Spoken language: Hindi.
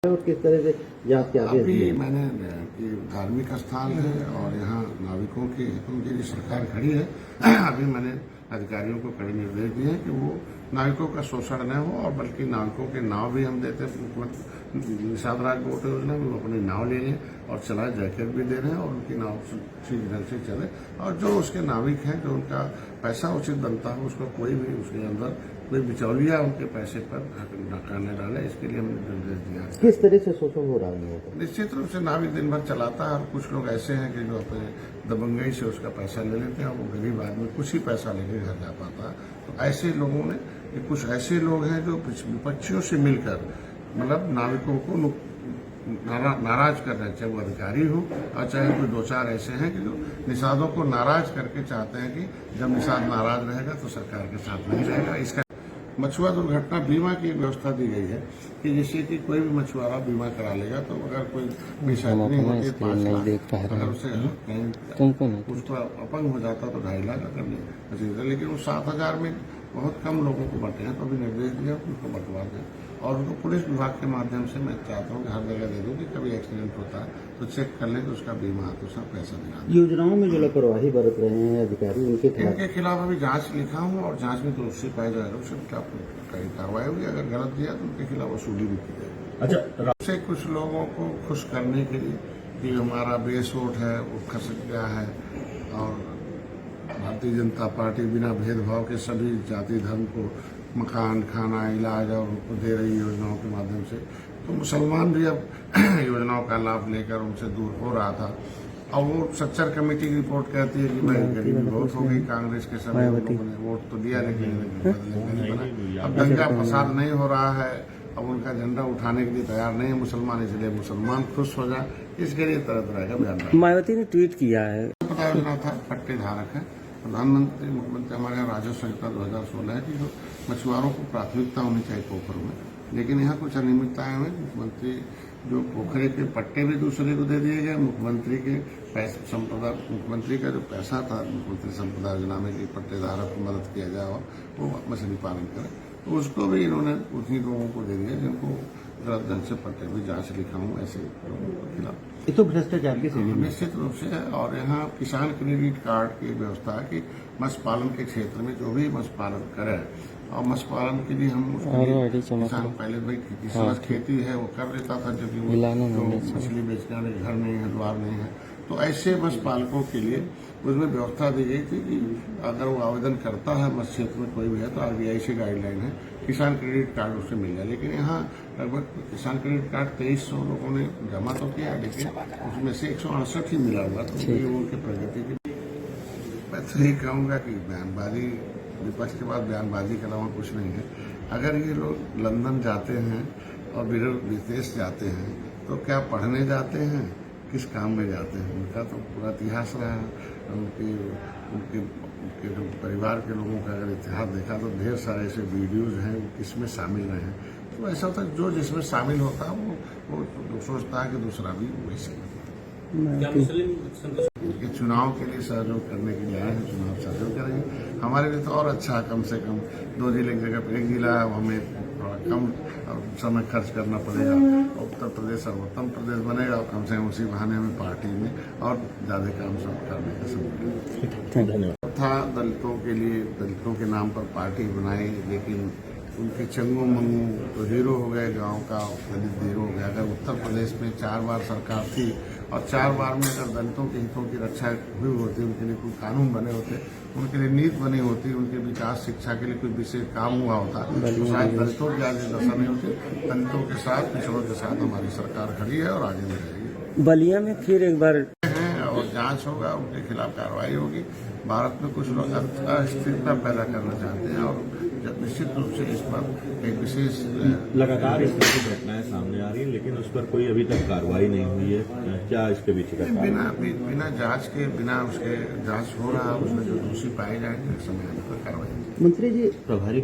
और किस तरह से जांच के आदेश दिए? मैंने ये धार्मिक स्थान है और यहाँ नाविकों के हितों के लिए सरकार खड़ी है। अभी मैंने अधिकारियों को कड़े निर्देश दिए हैं कि वो नाविकों का शोषण न हो और बल्कि नाविकों के नाव भी हम देते हैं। निषाद राज बोट योजना में वो अपनी नाव ले लें और चलाए, जैकेट भी दे रहे हैं और उनकी नाव ठीक ढंग से चले और जो उसके नाविक हैं जो उनका पैसा उचित बनता हो उसको कोई भी उसके अंदर कोई बिचौलिया उनके पैसे पर करने डाले, इसके लिए हमने निर्देश दिया। किस तरह से शोषण हो रहा है? निश्चित रूप से नाविक दिन भर चलाता है और कुछ लोग ऐसे हैं कि जो अपने दबंगई से उसका पैसा ले लेते हैं और वो गरीब आदमी कुछ ही पैसा लेके घर जा पाता है। तो ऐसे लोगों ने कुछ ऐसे लोग हैं जो विपक्षियों से मिलकर मतलब नाविकों को नाराज कर रहे हैं, चाहे वो अधिकारी हो और चाहे कोई दो चार ऐसे हैं कि जो निषादों को नाराज करके चाहते हैं कि जब निषाद नाराज रहेगा तो सरकार के साथ नहीं रहेगा। इसका मछुआ दुर्घटना बीमा की एक व्यवस्था दी गई है कि जिससे कि कोई भी मछुआरा बीमा करा लेगा तो अगर कोई पेशानी होती है 5 लाख, अगर उसे उसको अपंग हो जाता तो 2.5 लाख अगर, लेकिन वो 7,000 में बहुत कम लोगों को बंटे हैं। तो अभी निर्देश दिया उनको बंटवा दें और उनको पुलिस विभाग के माध्यम से मैं चाहता हूँ कि हर जगह दे दूँ कि कभी एक्सीडेंट होता है तो चेक कर लें तो उसका बीमा तो उसका पैसा दिला। योजनाओं में जो लापरवाही बरत रहे हैं अधिकारी इनके खिलाफ अभी जांच लिखा हूँ और जांच में दोषी पाया जाएगा उसके खिलाफ कार्रवाई होगी। अगर गलत दिया तो उनके खिलाफ वसूली भी की जाएगी। अच्छा, से कुछ लोगों को खुश करने के लिए कि हमारा बेस वोट है वो खसक गया है और भारतीय जनता पार्टी बिना भेदभाव के सभी जाति धर्म को मकान, खाना, इलाज और उनको दे रही योजनाओं के माध्यम से, तो मुसलमान भी अब योजनाओं का लाभ लेकर उनसे दूर हो रहा था। और वो सच्चर कमेटी की रिपोर्ट कहती है कि भाई गरीबी बहुत हो गई, कांग्रेस के सभी लोगों ने वोट तो दिया लेकिन नहीं बना। अब दंगा फसाद नहीं हो रहा है, अब उनका झंडा उठाने के लिए तैयार नहीं है मुसलमान, इसलिए मुसलमान खुश हो जाए इसके लिए तरह तरह का बयान। मायावती ने ट्वीट किया है, पता योजना था, पट्टे धारक है। प्रधानमंत्री मुख्यमंत्री हमारे यहाँ राजस्व संहिता 2016 है कि जो मछुआरों को प्राथमिकता होनी चाहिए पोखर में, लेकिन यहाँ कुछ अनियमितताएं हुई। मुख्यमंत्री जो पोखरे के पट्टे भी दूसरे को दे दिए गए, मुख्यमंत्री के पैसे संपदा, मुख्यमंत्री का जो पैसा था मुख्यमंत्री संपदा योजना में कि पट्टेधारक को मदद किया जाए और वो मछली पालन करे, तो उसको भी इन्होंने उन्हीं लोगों को दे दिया जिनको गलत ढंग से पट्टे भी जांच लिखा हूँ ऐसे लोगों के खिलाफ। ये तो भ्रष्टाचार की श्रेणी में निश्चित रूप से है। और यहाँ किसान क्रेडिट कार्ड की व्यवस्था है कि मत्स्य पालन के क्षेत्र में जो भी मत्स्य पालन करे और मत्स्य पालन के लिए हम किसान पहले भाई किसान खेती है वो कर लेता था जबकि वो मछली बेचने वाले घर नहीं है, द्वार नहीं है, तो ऐसे मत्स्य पालकों के लिए उसमें व्यवस्था दी गई थी कि अगर वो आवेदन करता है मत्स्य क्षेत्र में कोई भी है तो RBI से गाइडलाइन है किसान क्रेडिट कार्ड उससे मिल जाए। लेकिन यहाँ लगभग किसान क्रेडिट कार्ड 2300 लोगों ने जमा तो किया, लेकिन उसमें से 168 ही मिला हुआ। तो ये उनकी प्रगति की मैं तो यही कहूँगा कि बयानबाजी, विपक्ष के बाद बयानबाजी के अलावा कुछ नहीं है। अगर ये लोग लंदन जाते हैं और विदेश जाते हैं तो क्या पढ़ने जाते हैं, किस काम में जाते हैं? उनका तो पूरा इतिहास रहा है। उनके जो परिवार के लोगों का अगर इतिहास देखा तो ढेर सारे ऐसे वीडियोज हैं वो किसमें शामिल रहे हैं। तो ऐसा होता है जो जिसमें शामिल होता है वो सोचता है कि दूसरा भी वैसे ही। चुनाव के लिए सहयोग करने के लिए आए हैं, चुनाव सहयोग करेंगे। हमारे लिए तो और अच्छा है, कम से कम 2 जिले की जगह पर 1 जिला है, हमें थोड़ा कम समय खर्च करना पड़ेगा। उत्तर प्रदेश सर्वोत्तम प्रदेश बनेगा और कम से कम उसी बहाने हमें पार्टी में और ज्यादा काम सब करने का समय धन्यवाद था। दलितों के लिए दलितों के नाम पर पार्टी बनाई, लेकिन उनके चंगू मंगू तो हीरो हो गए, गांव का दलित हीरो हो गया। अगर उत्तर प्रदेश में 4 बार सरकार थी और 4 बार में अगर दलितों के हितों की रक्षा हुई होती, उनके लिए कोई कानून बने होते, उनके लिए नीति बनी होती, उनके विकास शिक्षा के लिए कोई विशेष काम हुआ होता तो शायद दलितों की आज दशा नहीं होती। दलितों के साथ, पिछड़ों के साथ हमारी सरकार खड़ी है और आगे भी रहेगी। बलिया में फिर एक बार और जांच होगा, उनके खिलाफ कार्रवाई होगी। भारत में कुछ लोग अस्थिरता पैदा करना चाहते हैं और निश्चित रूप से इस पर एक विशेष लगातार इस तरह की घटनाएं सामने आ रही है, लेकिन उस पर कोई अभी तक कार्रवाई नहीं हुई है। क्या इसके पीछे का बिना जांच के बिना उसके जांच हो रहा है, उसमें जो दोषी पाए जाएंगे समय आने पर कार्रवाई। मंत्री जी, प्रभारी